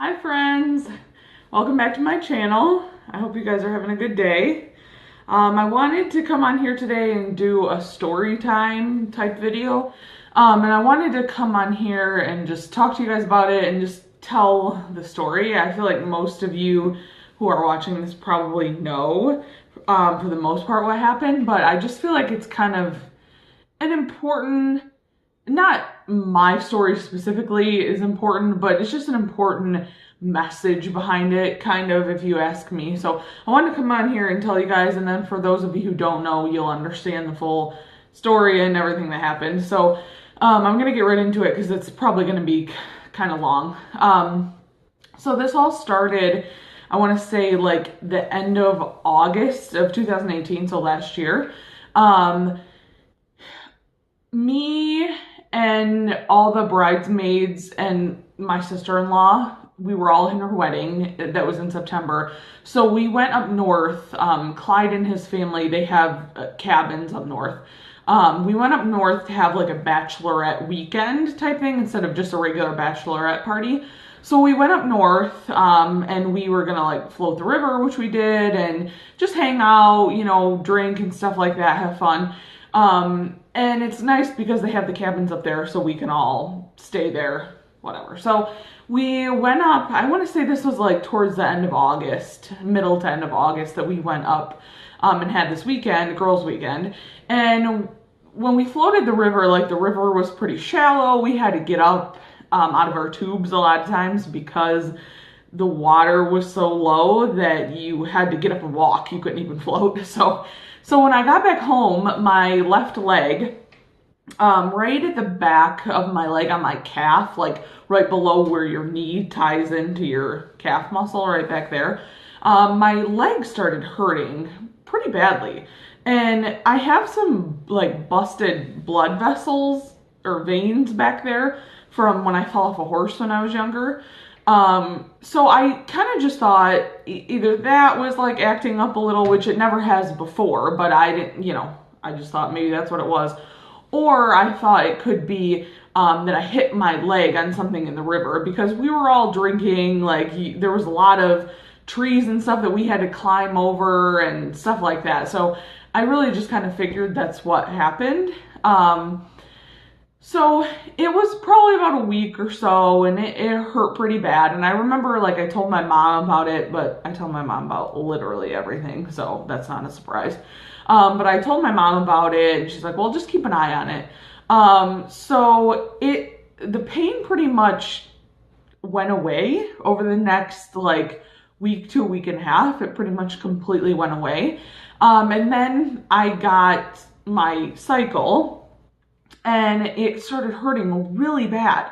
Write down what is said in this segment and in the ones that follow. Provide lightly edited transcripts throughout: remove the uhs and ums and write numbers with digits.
Hi friends, welcome back to my channel. I hope you guys are having a good day. I wanted to come on here today and do a story time type video. And I wanted to come on here and just talk to you guys about it and just tell the story. I feel like most of you who are watching this probably know for the most part what happened, but I just feel like it's kind of an important, not my story specifically is important, but it's just an important message behind it, kind of, if you ask me. So I wanted to come on here and tell you guys, and then for those of you who don't know, you'll understand the full story and everything that happened. So I'm gonna get right into it because it's probably gonna be kind of long. So this all started, I want to say, like the end of August of 2018, so last year. Me and all the bridesmaids and my sister-in-law, we were all in her wedding. That was in September. So we went up north. Clyde and his family, they have cabins up north. We went up north to have like a bachelorette weekend type thing instead of just a regular bachelorette party. So we went up north, and we were gonna like float the river, which we did, and just hang out, you know, drink and stuff like that, have fun. And it's nice because they have the cabins up there so we can all stay there, whatever. So we went up, I want to say this was like towards the end of August, middle to end of August, that we went up and had this weekend, girls' weekend. And when we floated the river, like the river was pretty shallow. We had to get up out of our tubes a lot of times because the water was so low that you had to get up and walk. You couldn't even float. So when I got back home, my left leg, right at the back of my leg on my calf, like right below where your knee ties into your calf muscle, right back there, my leg started hurting pretty badly. And I have some like busted blood vessels or veins back there from when I fell off a horse when I was younger. So I kind of just thought either that was like acting up a little, which it never has before, but I didn't, you know, I just thought maybe that's what it was. Or I thought it could be that I hit my leg on something in the river because we were all drinking, like there was a lot of trees and stuff that we had to climb over and stuff like that. So I really just kind of figured that's what happened. So it was probably about a week or so, and it hurt pretty bad. And I remember, like, I told my mom about it, but I tell my mom about literally everything, so that's not a surprise. But I told my mom about it, and she's like, well, just keep an eye on it. So the pain pretty much went away over the next, like, week to a week and a half. It pretty much completely went away. And then I got my cycle, and it started hurting really bad.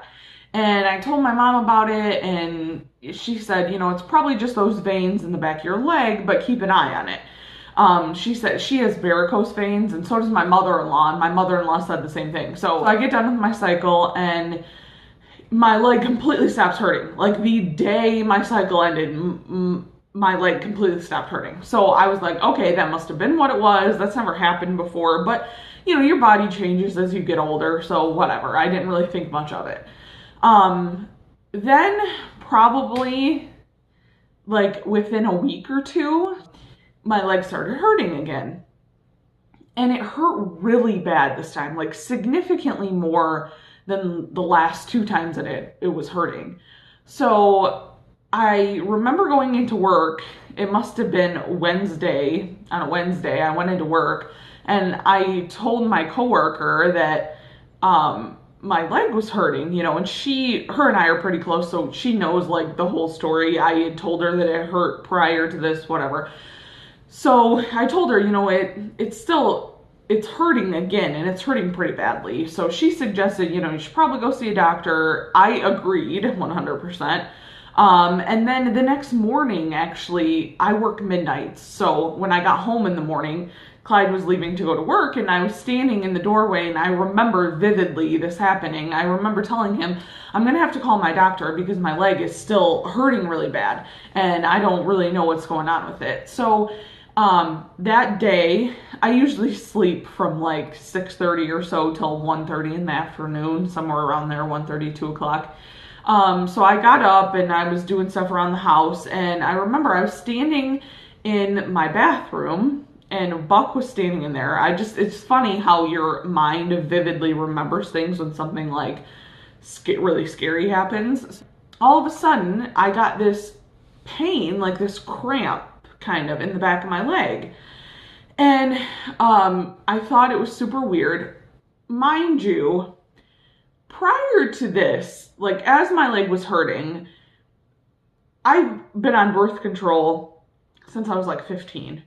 And I told my mom about it, and she said, you know, it's probably just those veins in the back of your leg, but keep an eye on it. She said she has varicose veins, and so does my mother-in-law, and my mother-in-law said the same thing. So I get done with my cycle, and my leg completely stops hurting. Like the day my cycle ended, my leg completely stopped hurting. So I was like, okay, that must have been what it was. That's never happened before, but you know, your body changes as you get older, so whatever. I didn't really think much of it. Then probably like within a week or two, my leg started hurting again. And it hurt really bad this time, like significantly more than the last two times that it was hurting. So I remember going into work. It must have been Wednesday. On a Wednesday, I went into work. And I told my coworker that my leg was hurting, you know, and her and I are pretty close, so she knows like the whole story. I had told her that it hurt prior to this, whatever. So I told her, you know, it's hurting again, and it's hurting pretty badly. So she suggested, you know, you should probably go see a doctor. I agreed 100%. And then the next morning, actually, I work midnights. So when I got home in the morning, Clyde was leaving to go to work, and I was standing in the doorway, and I remember vividly this happening. I remember telling him, I'm going to have to call my doctor because my leg is still hurting really bad, and I don't really know what's going on with it. So that day, I usually sleep from like 6:30 or so till 1:30 in the afternoon, somewhere around there, 1:30, 2 o'clock. So I got up and I was doing stuff around the house, and I remember I was standing in my bathroom and Buck was standing in there. It's funny how your mind vividly remembers things when something like really scary happens. All of a sudden, I got this pain, like this cramp kind of in the back of my leg. And I thought it was super weird. Mind you, prior to this, like as my leg was hurting, I've been on birth control since I was like 15.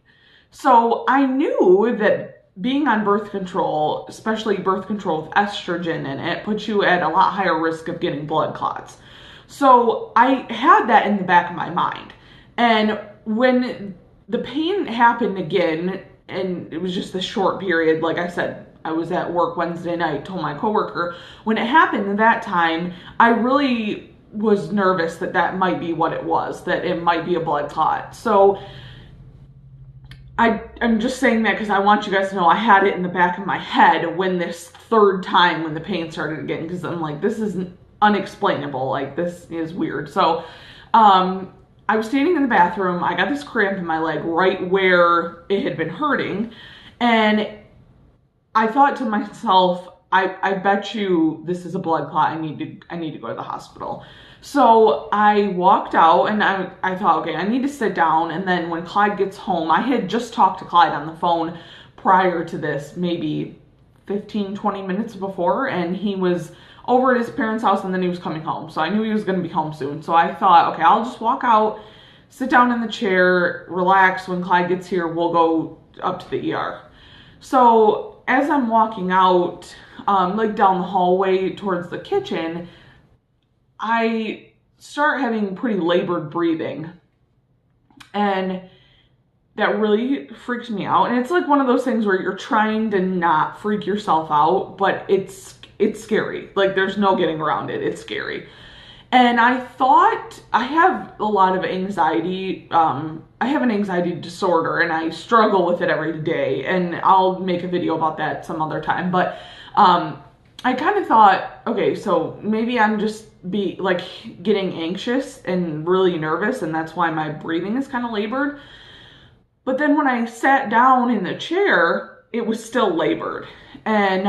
So I knew that being on birth control, especially birth control with estrogen in it, puts you at a lot higher risk of getting blood clots. So I had that in the back of my mind. And when the pain happened again, and it was just this short period, like I said, I was at work Wednesday night, told my coworker, when it happened at that time, I really was nervous that that might be what it was, that it might be a blood clot. So I'm just saying that because I want you guys to know I had it in the back of my head when this third time when the pain started again, because I'm like, this is unexplainable, like this is weird. So I was standing in the bathroom, I got this cramp in my leg right where it had been hurting, and I thought to myself, I bet you this is a blood clot. I need to go to the hospital. So I walked out and I thought, okay, I need to sit down. And then when Clyde gets home, I had just talked to Clyde on the phone prior to this, maybe 15, 20 minutes before. And he was over at his parents' house and then he was coming home. So I knew he was going to be home soon. So I thought, okay, I'll just walk out, sit down in the chair, relax. When Clyde gets here, we'll go up to the ER. So as I'm walking out, like down the hallway towards the kitchen, I start having pretty labored breathing, and that really freaks me out. And it's like one of those things where you're trying to not freak yourself out, but it's scary. Like there's no getting around it. It's scary. And I thought, I have a lot of anxiety. I have an anxiety disorder and I struggle with it every day, and I'll make a video about that some other time. But I kind of thought, okay, so maybe I'm just getting anxious and really nervous, and that's why my breathing is kind of labored. But then when I sat down in the chair, it was still labored. And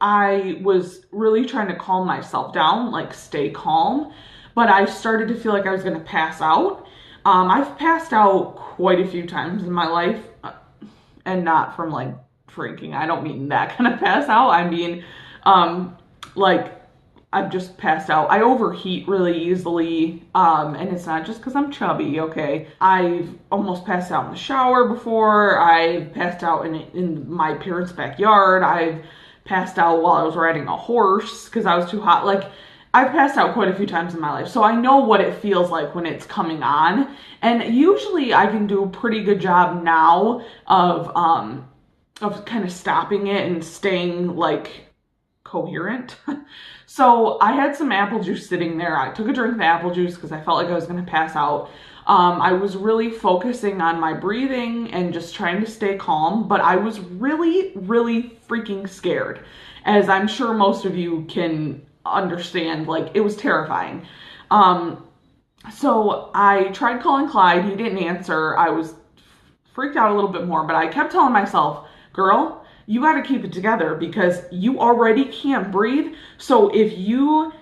I was really trying to calm myself down, like stay calm, but I started to feel like I was going to pass out. I've passed out quite a few times in my life, and not from like freaking. I don't mean that kind of pass out. I mean, like I've just passed out. I overheat really easily, and it's not just because I'm chubby, okay? I've almost passed out in the shower before. I've passed out in my parents' backyard. I've passed out while I was riding a horse because I was too hot. Like, I've passed out quite a few times in my life, so I know what it feels like when it's coming on. And usually I can do a pretty good job now of kind of stopping it and staying like coherent. So I had some apple juice sitting there. I took a drink of the apple juice because I felt like I was going to pass out. I was really focusing on my breathing and just trying to stay calm, but I was really, really freaking scared, as I'm sure most of you can understand. Like, it was terrifying. So I tried calling Clyde. He didn't answer. I was freaked out a little bit more, but I kept telling myself, girl, you got to keep it together because you already can't breathe. So if you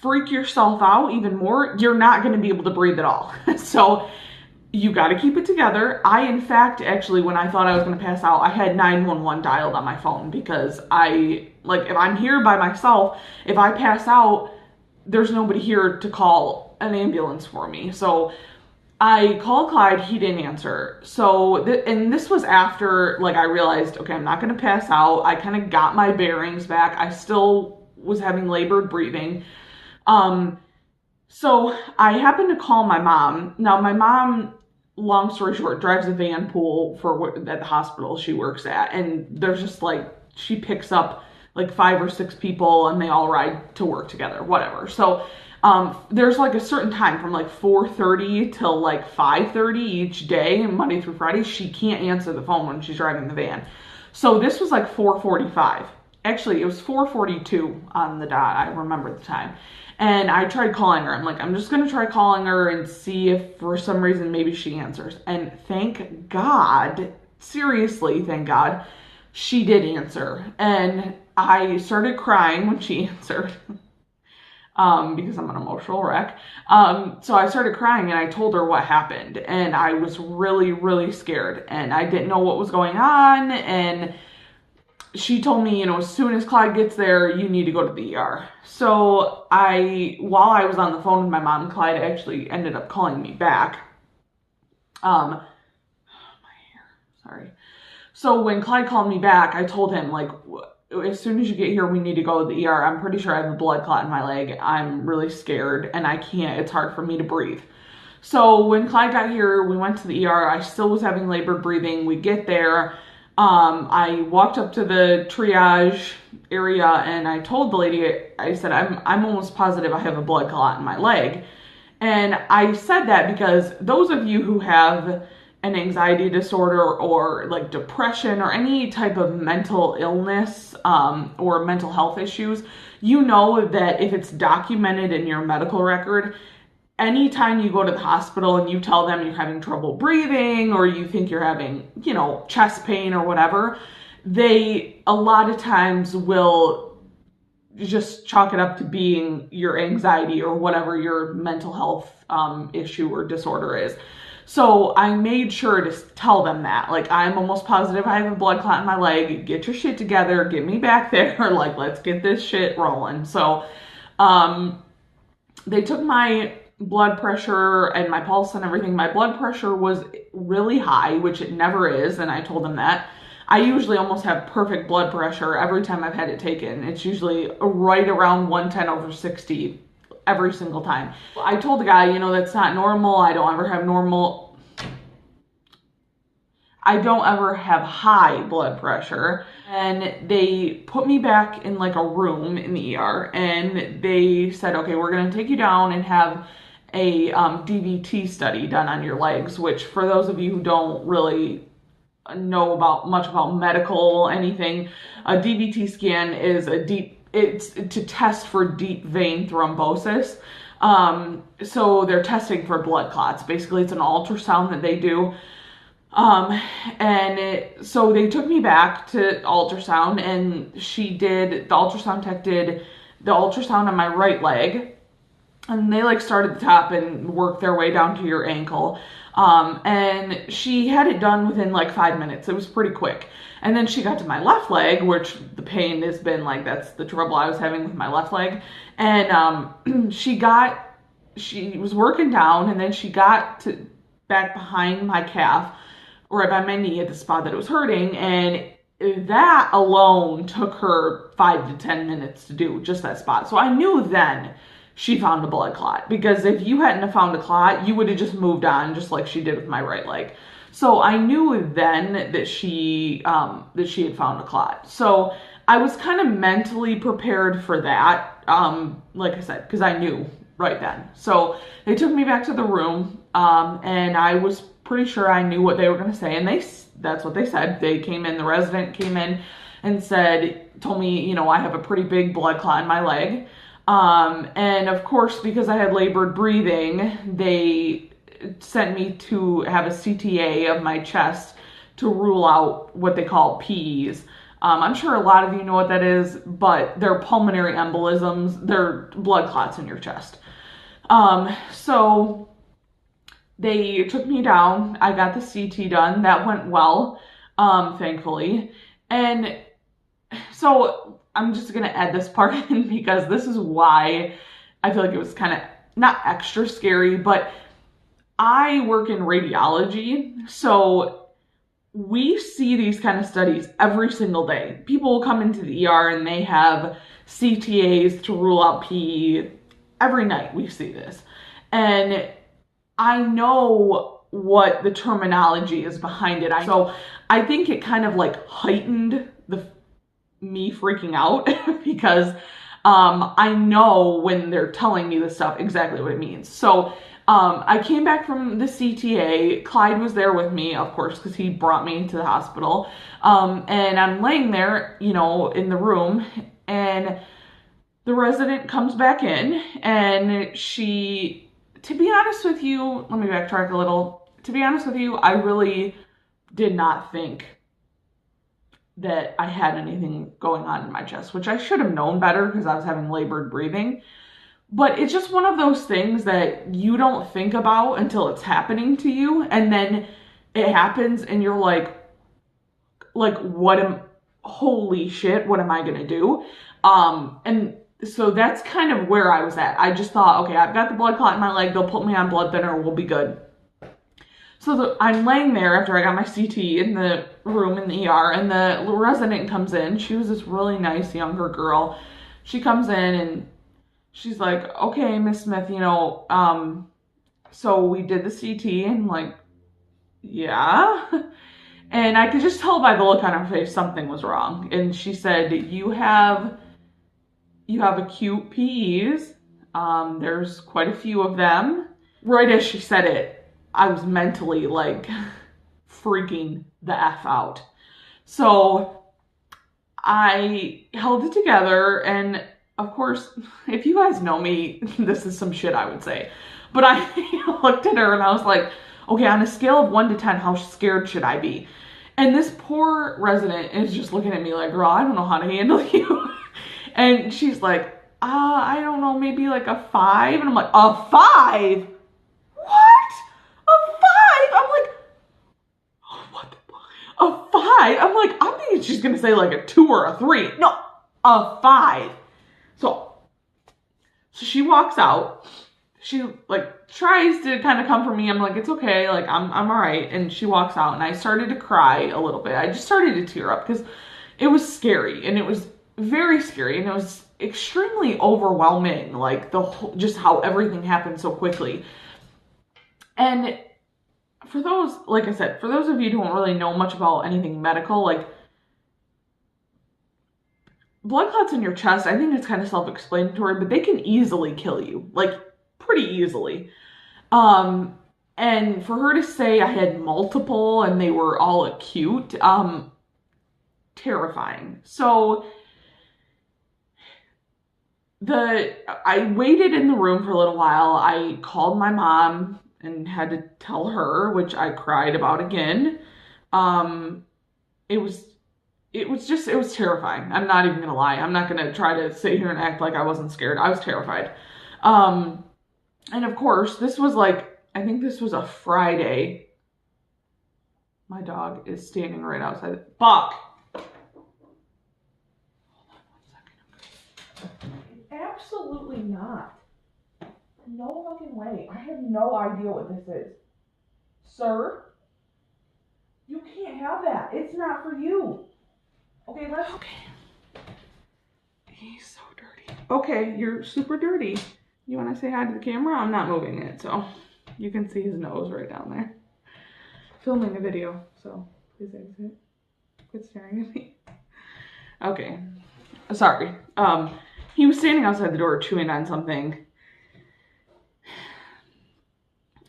freak yourself out even more, you're not going to be able to breathe at all. So you got to keep it together. I, in fact, actually, when I thought I was going to pass out, I had 911 dialed on my phone because if I'm here by myself, if I pass out, there's nobody here to call an ambulance for me. So I called Clyde, he didn't answer. So, and this was after, like, I realized, okay, I'm not going to pass out. I kind of got my bearings back. I still was having labored breathing. So I happened to call my mom. Now, my mom, long story short, drives a van pool at the hospital she works at. And there's just like, she picks up like 5 or 6 people and they all ride to work together, whatever. So there's like a certain time from like 4:30 till like 5:30 each day, Monday through Friday. She can't answer the phone when she's driving the van. So this was like 4:45. actually, it was 4:42 on the dot. I remember the time. And I tried calling her. I'm like, I'm just going to try calling her and see if for some reason maybe she answers. And thank God, seriously, thank God, she did answer. And I started crying when she answered. Because I'm an emotional wreck. So I started crying and I told her what happened. And I was really, really scared. And I didn't know what was going on. And she told me, as soon as Clyde gets there, you need to go to the ER. So while I was on the phone with my mom, Clyde actually ended up calling me back. My hair, sorry. So when Clyde called me back, I told him, like, as soon as you get here, we need to go to the ER. I'm pretty sure I have a blood clot in my leg. I'm really scared and I can't, it's hard for me to breathe. So when Clyde got here, we went to the ER. I still was having labored breathing. We get there. I walked up to the triage area and I told the lady, I said, I'm almost positive I have a blood clot in my leg. And I said that because those of you who have an anxiety disorder or like depression or any type of mental illness or mental health issues, you know that if it's documented in your medical record, anytime you go to the hospital and you tell them you're having trouble breathing or you think you're having, chest pain or whatever, they a lot of times will just chalk it up to being your anxiety or whatever your mental health issue or disorder is. So I made sure to tell them that, like, I'm almost positive I have a blood clot in my leg. Get your shit together. Get me back there. Like, let's get this shit rolling. So they took my blood pressure and my pulse and everything. My blood pressure was really high, which it never is, and I told them that. I usually almost have perfect blood pressure every time I've had it taken. It's usually right around 110/60 every single time. I told the guy, that's not normal. I don't ever have high blood pressure. And they put me back in like a room in the ER and they said, okay, we're going to take you down and have a DVT study done on your legs, which for those of you who don't really know much about medical anything, a DVT scan is it's to test for deep vein thrombosis. So they're testing for blood clots. Basically, it's an ultrasound that they do. So they took me back to ultrasound and the ultrasound tech did the ultrasound on my right leg. And they started at the top and worked their way down to your ankle. And she had it done within 5 minutes. It was pretty quick. And then she got to my left leg, which the pain has been that's the trouble I was having with my left leg. And she was working down and then she got back behind my calf, right by my knee at the spot that it was hurting. And that alone took her 5 to 10 minutes to do, just that spot. So I knew then she found a blood clot, because if you hadn't have found a clot, you would have just moved on just like she did with my right leg. So I knew then that she had found a clot. So I was kind of mentally prepared for that, like I said, because I knew right then. So they took me back to the room, and I was pretty sure I knew what they were going to say, and that's what they said. The resident came in and told me, I have a pretty big blood clot in my leg. And of course, because I had labored breathing, they sent me to have a CTA of my chest to rule out what they call PEs. I'm sure a lot of you know what that is, but they're pulmonary embolisms. They're blood clots in your chest. So they took me down. I got the CT done. That went well, thankfully. And so I'm just going to add this part in because this is why I feel like it was kind of not extra scary, but I work in radiology. So we see these kind of studies every single day. People will come into the ER and they have CTAs to rule out PE. Every night we see this. And I know what the terminology is behind it. So I think it kind of heightened me freaking out because I know when they're telling me this stuff exactly what it means. So I came back from the CTA. Clyde was there with me, of course, because he brought me to the hospital. And I'm laying there, you know, in the room, and the resident comes back in, and she, to be honest with you, let me backtrack a little. To be honest with you, I really did not think that I had anything going on in my chest, which I should have known better because I was having labored breathing. But it's just one of those things that you don't think about until it's happening to you, and then it happens and you're like holy shit, what am I gonna do? And so that's kind of where I was at. I just thought, okay, I've got the blood clot in my leg, they'll put me on blood thinner, we'll be good. So I'm laying there after I got my CT in the room in the ER, and the resident comes in. She was this really nice younger girl. She comes in and she's like, okay, Miss Smith, you know, so we did the CT, and I'm like, yeah. And I could just tell by the look on her face something was wrong. And she said, you have acute PEs. There's quite a few of them. Right as she said it, I was mentally like freaking the F out. So I held it together, and of course, if you guys know me, this is some shit I would say. But I looked at her and I was like, okay, on a scale of 1 to 10, how scared should I be? And this poor resident is just looking at me like, girl, I don't know how to handle you. And she's like, I don't know, maybe like a 5. And I'm like, a 5? What? A 5? I'm like, oh, what the fuck? A 5? I'm like, I'm thinking she's gonna say like a 2 or a 3. No, a 5. So she walks out. She like tries to kind of comfort me. I'm like, it's okay. Like I'm all right. And she walks out, and I started to cry a little bit. I just started to tear up because it was scary, and it was very scary, and it was extremely overwhelming. Like the whole, just how everything happened so quickly. And for those, like I said, for those of you who don't really know much about anything medical, like blood clots in your chest, I think it's kind of self-explanatory, but they can easily kill you, like pretty easily. And for her to say I had multiple and they were all acute, terrifying. So I waited in the room for a little while. I called my mom and had to tell her, which I cried about again. It was terrifying. I'm not even gonna lie. I'm not gonna try to sit here and act like I wasn't scared. I was terrified. And of course, this was like, I think this was a Friday. My dog is standing right outside. Buck! Hold on 1 second. Absolutely not. No fucking way. I have no idea what this is. Sir? You can't have that. It's not for you. Okay, okay. He's so dirty. Okay, you're super dirty. You want to say hi to the camera? I'm not moving it, so you can see his nose right down there. Filming a video, so please exit. Quit staring at me. Okay, sorry. He was standing outside the door chewing on something.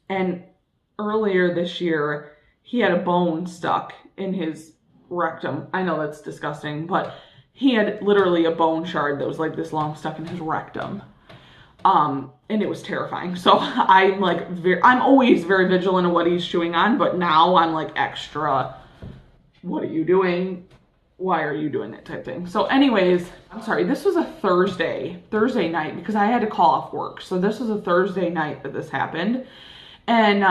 And earlier this year, he had a bone stuck in his rectum. I know that's disgusting, but he had literally a bone shard that was like this long stuck in his rectum. And it was terrifying. So I'm like, I'm always very vigilant of what he's chewing on, but now I'm like extra, what are you doing? Why are you doing that type thing? So anyways, I'm sorry, this was a Thursday night because I had to call off work. So this was a Thursday night that this happened. And,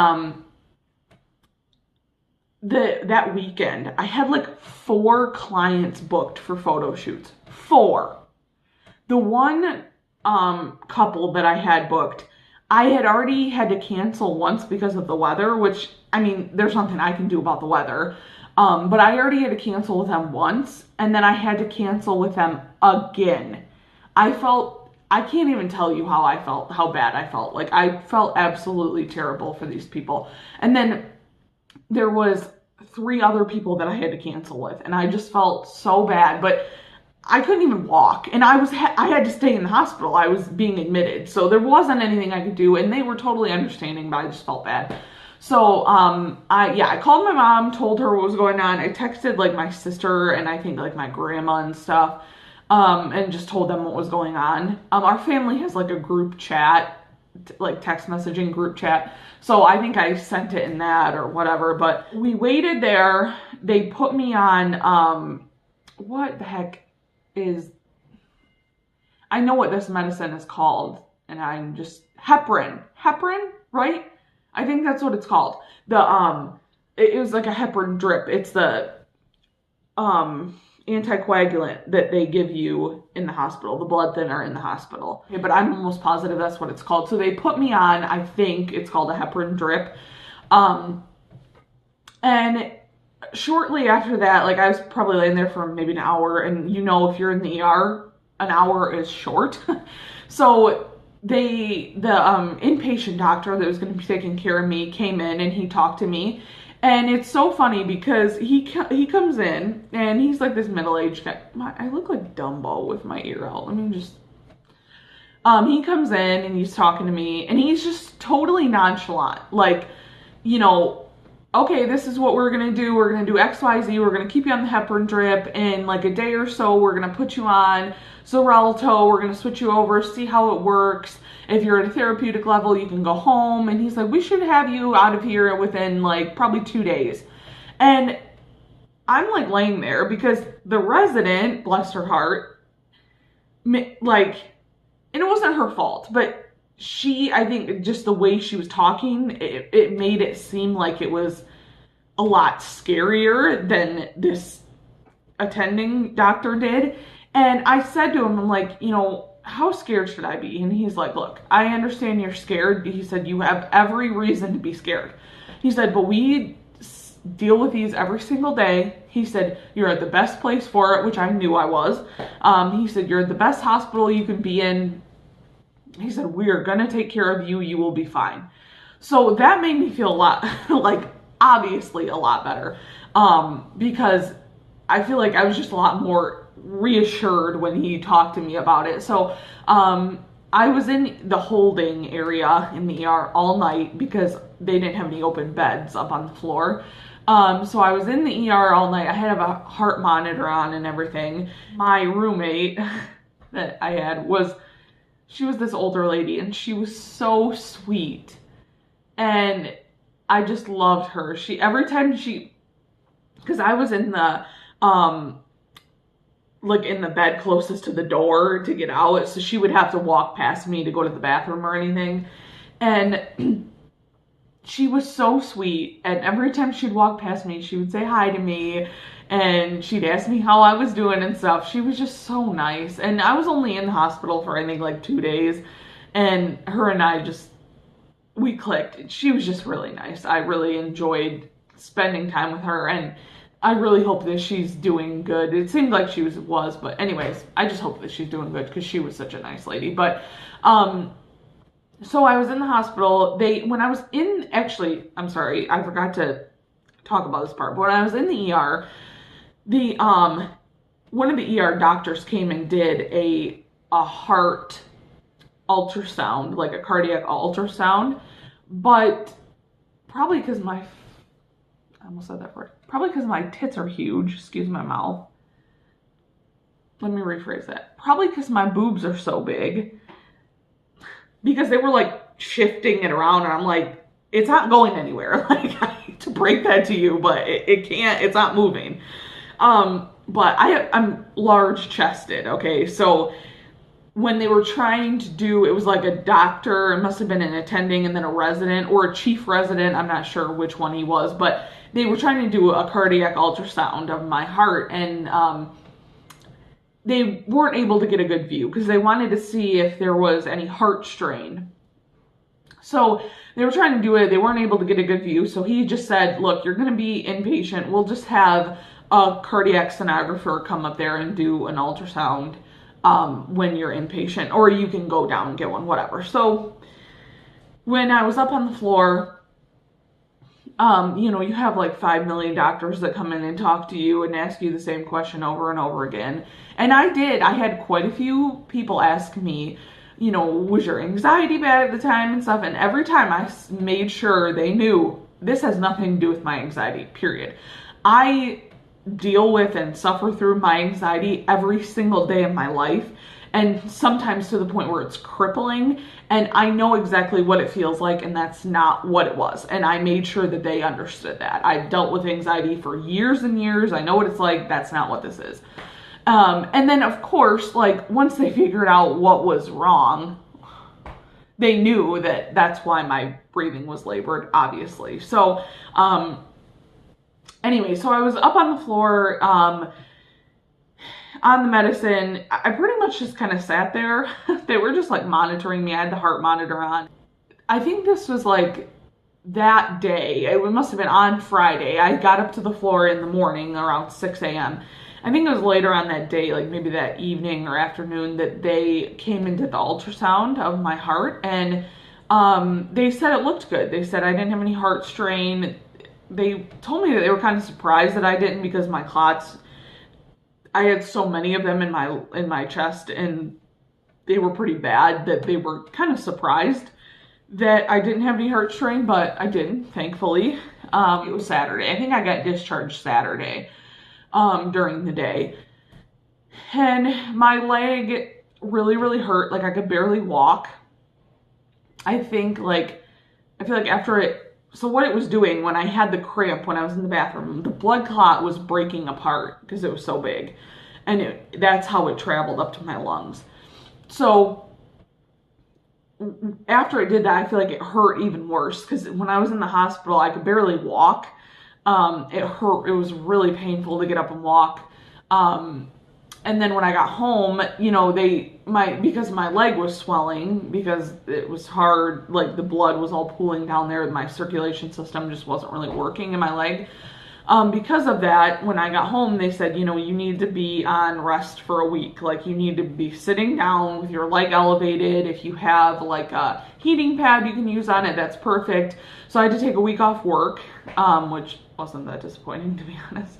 that weekend, I had like 4 clients booked for photo shoots. 4. The one couple that I had booked, I had already had to cancel once because of the weather, which, I mean, there's nothing I can do about the weather. But I already had to cancel with them once, and then I had to cancel with them again. I can't even tell you how I felt, how bad I felt. Like, I felt absolutely terrible for these people. And then there was 3 other people that I had to cancel with, and I just felt so bad. But I couldn't even walk, and I had to stay in the hospital. I was being admitted, so there wasn't anything I could do, and they were totally understanding, but I just felt bad. So I called my mom, told her what was going on. I texted like my sister and I think like my grandma and stuff, and just told them what was going on. Our family has like a group chat, like text messaging group chat. So I think I sent it in that or whatever, but we waited there. They put me on, what the heck is, I know what this medicine is called, and I'm just, heparin, right? I think that's what it's called. It was like a heparin drip. It's the, anticoagulant that they give you in the hospital, the blood thinner in the hospital. Okay, but I'm almost positive that's what it's called. So they put me on, I think it's called a heparin drip. And shortly after that, like I was probably laying there for maybe an hour, and if you're in the ER, an hour is short. So the inpatient doctor that was going to be taking care of me came in and he talked to me. And it's so funny because he comes in and he's like this middle-aged guy. I look like Dumbo with my ear out. Let me just... he comes in and he's talking to me and he's just totally nonchalant. Like, okay, this is what we're going to do. We're going to do X, Y, Z. We're going to keep you on the heparin drip. In like a day or so, we're going to put you on Xarelto. We're going to switch you over, see how it works. If you're at a therapeutic level, you can go home. And he's like, we should have you out of here within like probably 2 days. And I'm like laying there because the resident, bless her heart, like, and it wasn't her fault, but I think just the way she was talking, it made it seem like it was a lot scarier than this attending doctor did. And I said to him, I'm like, how scared should I be? And he's like, look, I understand you're scared. He said, you have every reason to be scared. He said, but we deal with these every single day. He said, you're at the best place for it, which I knew I was. He said, you're at the best hospital you can be in. He said, we are going to take care of you. You will be fine. So that made me feel a lot, like, obviously a lot better. Because I feel like I was just a lot more reassured when he talked to me about it. So, I was in the holding area in the ER all night because they didn't have any open beds up on the floor. So I was in the ER all night. I had a heart monitor on and everything. My roommate that I had she was this older lady and she was so sweet. And I just loved her. Because I was in the, like in the bed closest to the door to get out. So she would have to walk past me to go to the bathroom or anything. And she was so sweet. And every time she'd walk past me, she would say hi to me. And she'd ask me how I was doing and stuff. She was just so nice. And I was only in the hospital for I think like 2 days. And her and I we clicked. She was just really nice. I really enjoyed spending time with her. And I really hope that she's doing good. It seemed like she was, but anyways, I just hope that she's doing good because she was such a nice lady. But, so I was in the hospital. I'm sorry, I forgot to talk about this part, but when I was in the ER, one of the ER doctors came and did a heart ultrasound, like a cardiac ultrasound, but probably because I almost said that word. Probably because my tits are huge. Excuse my mouth. Let me rephrase that. Probably because my boobs are so big. Because they were like shifting it around and I'm like, it's not going anywhere. Like, I hate to break that to you, but it can't, it's not moving. But I'm large chested, okay? So when they were trying to do, it was like a doctor, it must have been an attending and then a resident or a chief resident. I'm not sure which one he was, but they were trying to do a cardiac ultrasound of my heart, and they weren't able to get a good view because they wanted to see if there was any heart strain. So they were trying to do it. They weren't able to get a good view. So he just said, look, you're going to be inpatient. We'll just have a cardiac sonographer come up there and do an ultrasound when you're inpatient, or you can go down and get one, whatever. So when I was up on the floor, you have like 5 million doctors that come in and talk to you and ask you the same question over and over again. And I had quite a few people ask me, was your anxiety bad at the time and stuff? And every time I made sure they knew this has nothing to do with my anxiety, period. I deal with and suffer through my anxiety every single day of my life, and sometimes to the point where it's crippling, and I know exactly what it feels like, and that's not what it was. And I made sure that they understood that. I've dealt with anxiety for years and years. I know what it's like. That's not what this is. And then of course, like once they figured out what was wrong, they knew that that's why my breathing was labored, obviously. So, anyway, so I was up on the floor, on the medicine. I pretty much just kind of sat there. They were just like monitoring me. I had the heart monitor on. I think this was like that day. It must have been on Friday. I got up to the floor in the morning around 6 a.m. I think it was later on that day, like maybe that evening or afternoon, that they came into the ultrasound of my heart, and they said it looked good. They said I didn't have any heart strain. They told me that they were kind of surprised that I didn't, because my clots, I had so many of them in my chest, and they were pretty bad, that they were kind of surprised that I didn't have any heart strain, but I didn't, thankfully. It was Saturday. I think I got discharged Saturday during the day. And my leg really, really hurt. Like I could barely walk. I feel like after it, so what it was doing when I had the cramp when I was in the bathroom, the blood clot was breaking apart because it was so big. And that's how it traveled up to my lungs. So after I did that, I feel like it hurt even worse, because when I was in the hospital, I could barely walk. It hurt. It was really painful to get up and walk. And then when I got home, because my leg was swelling, because it was hard, like the blood was all pooling down there, my circulation system just wasn't really working in my leg. Because of that, when I got home, they said, you need to be on rest for a week. Like you need to be sitting down with your leg elevated. If you have like a heating pad you can use on it, that's perfect. So I had to take a week off work, which wasn't that disappointing, to be honest.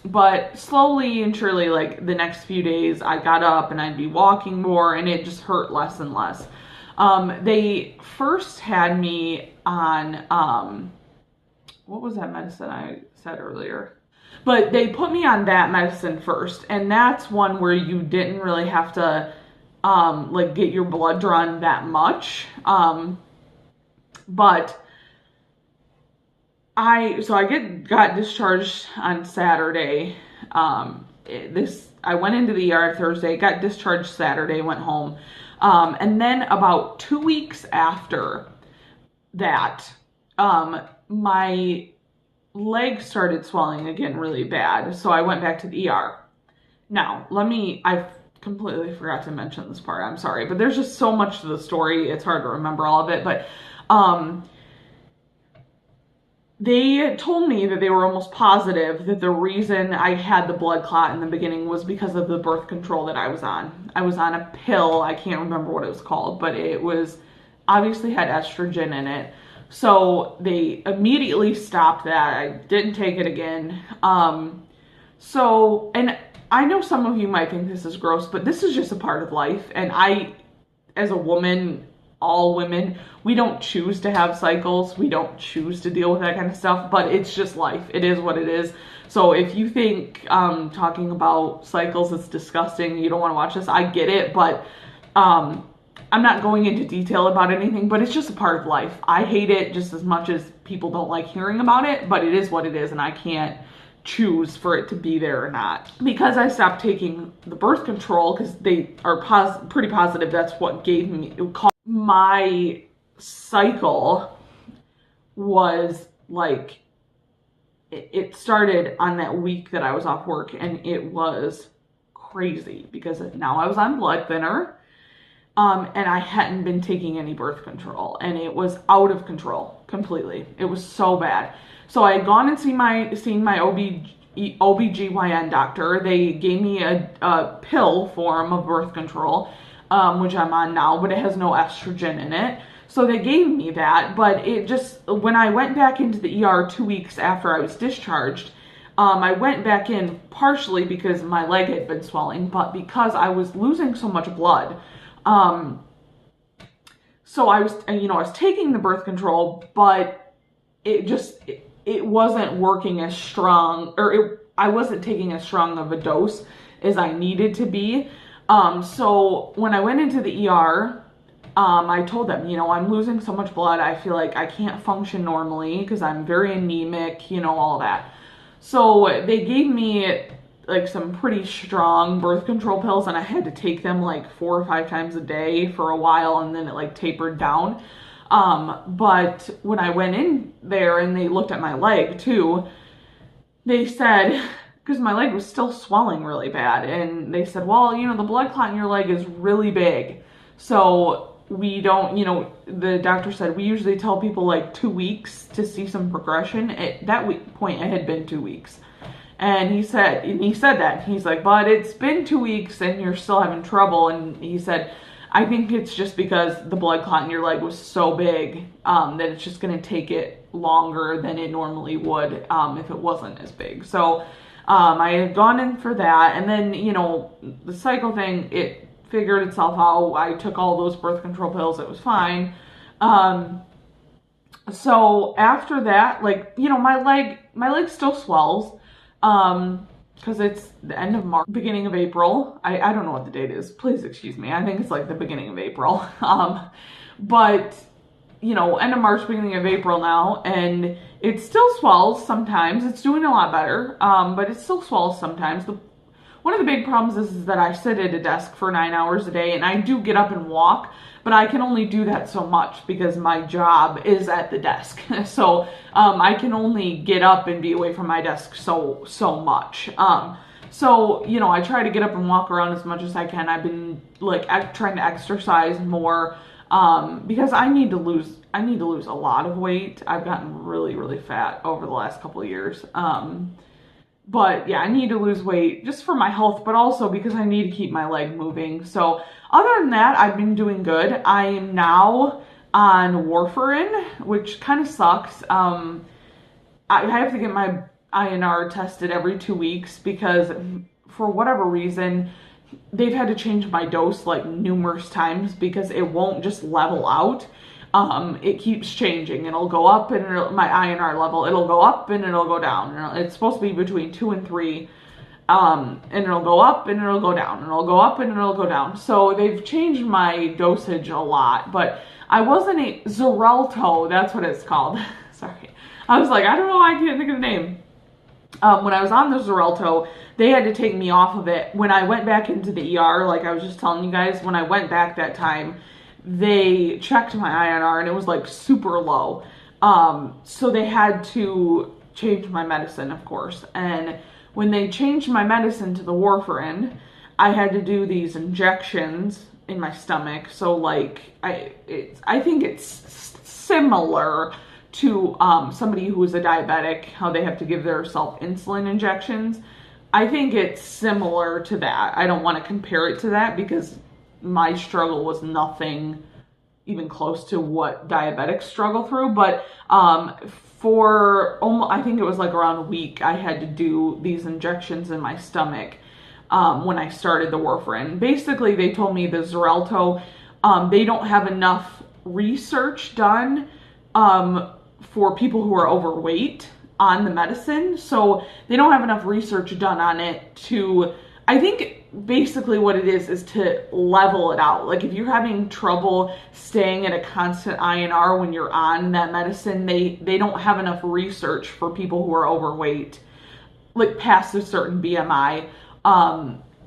But slowly and surely, like the next few days, I got up and I'd be walking more, and it just hurt less and less. They first had me on, what was that medicine I said earlier? But they put me on that medicine first, and that's one where you didn't really have to, like get your blood drawn that much. But I got discharged on Saturday. I went into the ER Thursday, got discharged Saturday, went home. And then about 2 weeks after that, my leg started swelling again really bad. So I went back to the ER. Now, I completely forgot to mention this part. I'm sorry, but there's just so much to the story. It's hard to remember all of it, but, they told me that they were almost positive that the reason I had the blood clot in the beginning was because of the birth control that I was on. I was on a pill. I can't remember what it was called, but it was obviously had estrogen in it. So they immediately stopped that. I didn't take it again. And I know some of you might think this is gross, but this is just a part of life. And as a woman, all women, we don't choose to have cycles. We don't choose to deal with that kind of stuff, but it's just life. It is what it is. So if you think talking about cycles is disgusting, you don't want to watch this, I get it, but I'm not going into detail about anything, but it's just a part of life. I hate it just as much as people don't like hearing about it, but it is what it is, and I can't choose for it to be there or not. Because I stopped taking the birth control, because they are pretty positive that's what gave me, my cycle was like, it started on that week that I was off work, and it was crazy because now I was on blood thinner, and I hadn't been taking any birth control, and it was out of control completely. It was so bad. So I had gone and seen my OBGYN doctor. They gave me a pill form of birth control, which I'm on now, but it has no estrogen in it. So they gave me that, but it just, when I went back into the ER 2 weeks after I was discharged, I went back in partially because my leg had been swelling, but because I was losing so much blood. So I was, I was taking the birth control, but it wasn't working as strong, I wasn't taking as strong of a dose as I needed to be. So when I went into the ER, I told them, I'm losing so much blood. I feel like I can't function normally because I'm very anemic, all that. So they gave me like some pretty strong birth control pills, and I had to take them like 4 or 5 times a day for a while, and then it like tapered down. But when I went in there and they looked at my leg too, they said, because my leg was still swelling really bad, and they said, well, the blood clot in your leg is really big. So we don't, the doctor said we usually tell people like 2 weeks to see some progression. At that point, it had been 2 weeks. And he said that. He's like, but it's been 2 weeks and you're still having trouble. And he said, I think it's just because the blood clot in your leg was so big that it's just going to take it longer than it normally would if it wasn't as big. So I had gone in for that. And then, the cycle thing, it figured itself out. I took all those birth control pills. It was fine. So after that, like, my leg still swells. Because it's the end of March, beginning of April. I don't know what the date is. Please excuse me. I think it's like the beginning of April. But, end of March, beginning of April now, and it still swells sometimes. It's doing a lot better, but it still swells sometimes. One of the big problems is that I sit at a desk for 9 hours a day, and I do get up and walk, but I can only do that so much because my job is at the desk. So I can only get up and be away from my desk so much. So I try to get up and walk around as much as I can. I've been like trying to exercise more because I need to lose a lot of weight. I've gotten really, really fat over the last couple of years. But yeah, I need to lose weight just for my health, but also because I need to keep my leg moving. So other than that, I've been doing good. I am now on warfarin, which kind of sucks. I have to get my INR tested every 2 weeks because for whatever reason, they've had to change my dose like numerous times because it won't just level out. It keeps changing. It'll go up and my INR level, it'll go up and it'll go down. It's supposed to be between 2 and 3. And it'll go up and it'll go down. And it'll go up and it'll go down. So they've changed my dosage a lot. But I wasn't a Xarelto, that's what it's called. Sorry. I was like, I don't know why I can't think of the name. When I was on the Xarelto, they had to take me off of it. When I went back into the ER, like I was just telling you guys, when I went back that time, they checked my INR and it was like super low. So they had to change my medicine, of course. And when they changed my medicine to the warfarin, I had to do these injections in my stomach. So like, I think it's similar to somebody who is a diabetic, how they have to give themselves insulin injections. I think it's similar to that. I don't want to compare it to that because my struggle was nothing even close to what diabetics struggle through. But for almost, I think it was like around a week, I had to do these injections in my stomach when I started the warfarin. Basically, they told me the Xarelto, they don't have enough research done for people who are overweight on the medicine. So they don't have enough research done on it to, I think basically what it is to level it out. Like if you're having trouble staying at a constant INR when you're on that medicine, they don't have enough research for people who are overweight, like past a certain BMI,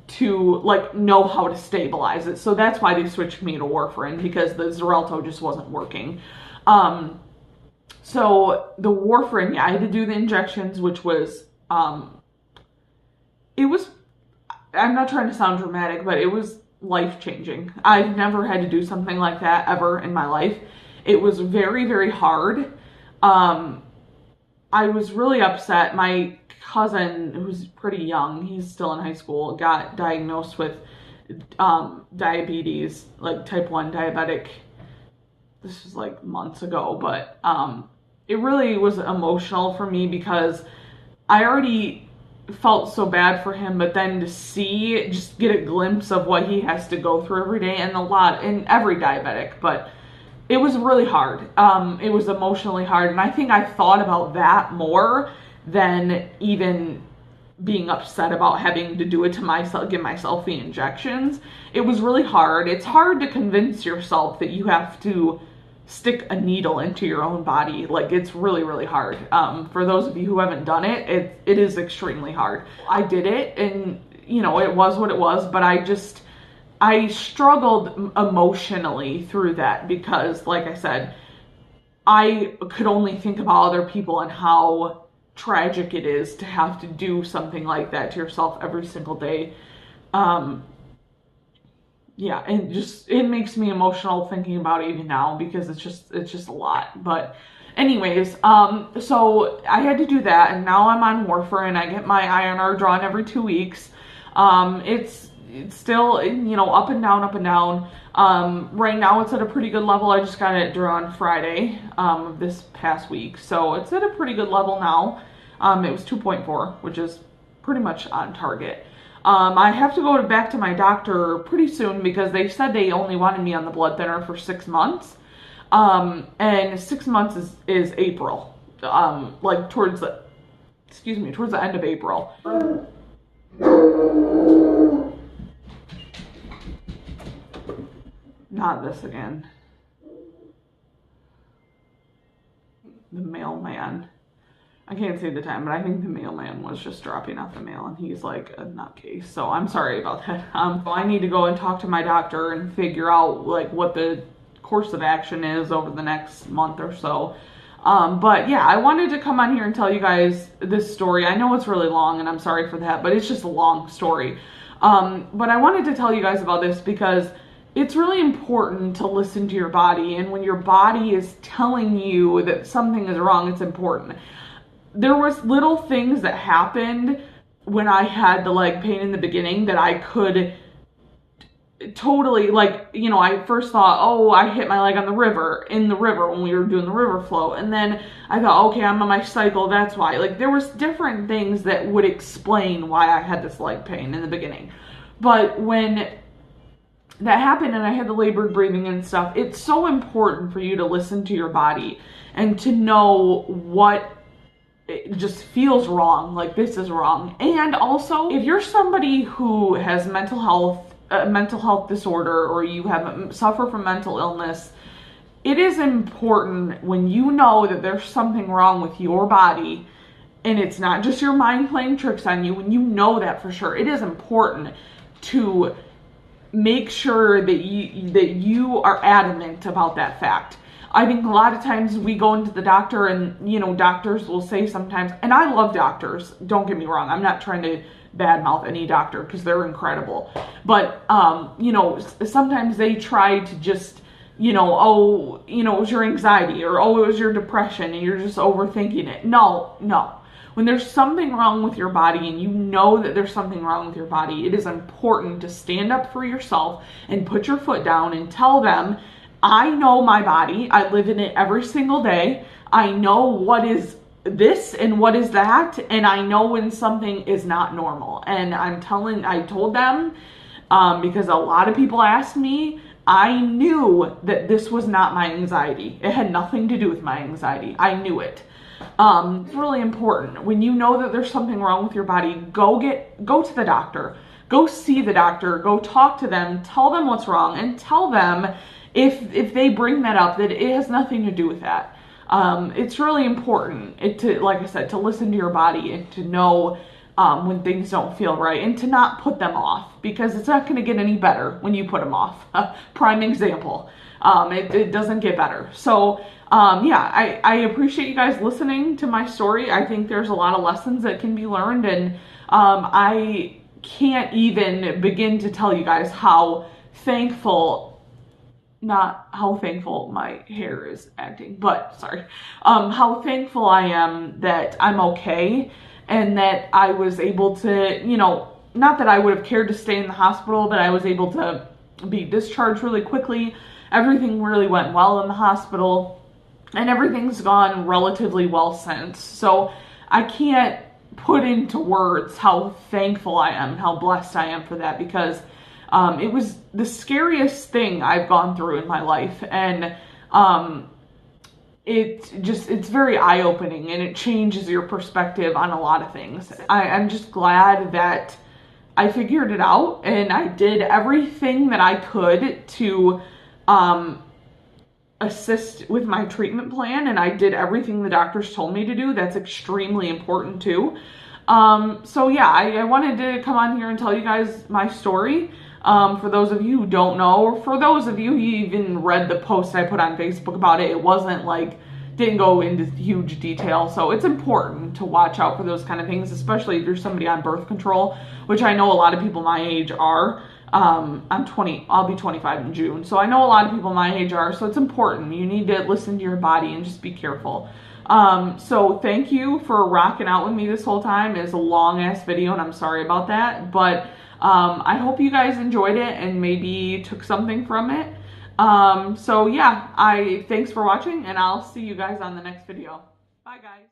to like know how to stabilize it. So that's why they switched me to warfarin, because the Xarelto just wasn't working. So the warfarin, yeah, I had to do the injections, which was, it was, I'm not trying to sound dramatic, but it was life-changing. I've never had to do something like that ever in my life. It was very, very hard. I was really upset. My cousin, who's pretty young, he's still in high school, got diagnosed with diabetes, like type 1 diabetic. this was like months ago, but it really was emotional for me because I already felt so bad for him, but then to see, just get a glimpse of what he has to go through every day, and every diabetic, but it was really hard. It was emotionally hard, and I think I thought about that more than even being upset about having to do it to myself, give myself the injections. It was really hard. It's hard to convince yourself that you have to stick a needle into your own body. Like, it's really, really hard. For those of you who haven't done it, it is extremely hard. I did it, and it was what it was, but I struggled emotionally through that because, like I said, I could only think about other people and how tragic it is to have to do something like that to yourself every single day. Yeah, and it makes me emotional thinking about it even now because it's just a lot. But anyways, so I had to do that, and now I'm on warfarin. I get my INR drawn every 2 weeks. It's still, up and down, up and down. Right now it's at a pretty good level. I just got it drawn Friday, this past week. So it's at a pretty good level now. It was 2.4, which is pretty much on target. I have to go back to my doctor pretty soon because they said they only wanted me on the blood thinner for 6 months. And 6 months is April. Like towards the end of April. Not this again. The mailman. I can't say the time, but I think the mailman was just dropping off the mail, and he's like a nutcase. So I'm sorry about that. I need to go and talk to my doctor and figure out like what the course of action is over the next month or so. But yeah, I wanted to come on here and tell you guys this story. I know it's really long, and I'm sorry for that, but it's just a long story. But I wanted to tell you guys about this because it's really important to listen to your body, and when your body is telling you that something is wrong, it's important. There was little things that happened when I had the leg pain in the beginning that I could totally, I first thought, oh, I hit my leg in the river when we were doing the river flow. And then I thought, okay, I'm on my cycle, that's why. Like, there was different things that would explain why I had this leg pain in the beginning. But when that happened and I had the labored breathing and stuff, it's so important for you to listen to your body and to know what it just feels wrong, like this is wrong. And also, if you're somebody who has mental health disorder, or you suffer from mental illness, it is important when you know that there's something wrong with your body and it's not just your mind playing tricks on you, when you know that for sure, it is important to make sure that you are adamant about that fact. I think a lot of times we go into the doctor and, doctors will say sometimes, and I love doctors, don't get me wrong, I'm not trying to badmouth any doctor because they're incredible. But, sometimes they try to just, it was your anxiety, or, it was your depression and you're just overthinking it. No. When there's something wrong with your body and you know that there's something wrong with your body, it is important to stand up for yourself and put your foot down and tell them, I know my body. I live in it every single day. I know what is this and what is that, and I know when something is not normal. And I told them, because a lot of people asked me, I knew that this was not my anxiety. It had nothing to do with my anxiety. I knew it. It's really important. When you know that there's something wrong with your body, go to the doctor. Go see the doctor. Go talk to them. Tell them what's wrong, and tell them if they bring that up, that it has nothing to do with that. It's really important like I said, to listen to your body and to know when things don't feel right, and to not put them off, because it's not going to get any better when you put them off. Prime example. It doesn't get better. So I appreciate you guys listening to my story. I think there's a lot of lessons that can be learned, and I can't even begin to tell you guys how thankful my hair is acting, but sorry, how thankful I am that I'm okay, and that I was able to, not that I would have cared to stay in the hospital, but I was able to be discharged really quickly, everything really went well in the hospital, and everything's gone relatively well since. So I can't put into words how thankful I am, how blessed I am for that, because it was the scariest thing I've gone through in my life. And it's very eye-opening, and it changes your perspective on a lot of things. I'm just glad that I figured it out, and I did everything that I could to assist with my treatment plan, and I did everything the doctors told me to do. That's extremely important too. So yeah, I wanted to come on here and tell you guys my story. For those of you who don't know, or for those of you who even read the post I put on Facebook about it, it wasn't like, didn't go into huge detail. So it's important to watch out for those kind of things, especially if you're somebody on birth control, which I know a lot of people my age are. I'm 20, I'll be 25 in June. So I know a lot of people my age are, so it's important. You need to listen to your body and just be careful. So thank you for rocking out with me this whole time. It's a long ass video, and I'm sorry about that, but I hope you guys enjoyed it and maybe took something from it. So yeah, thanks for watching, and I'll see you guys on the next video. Bye guys.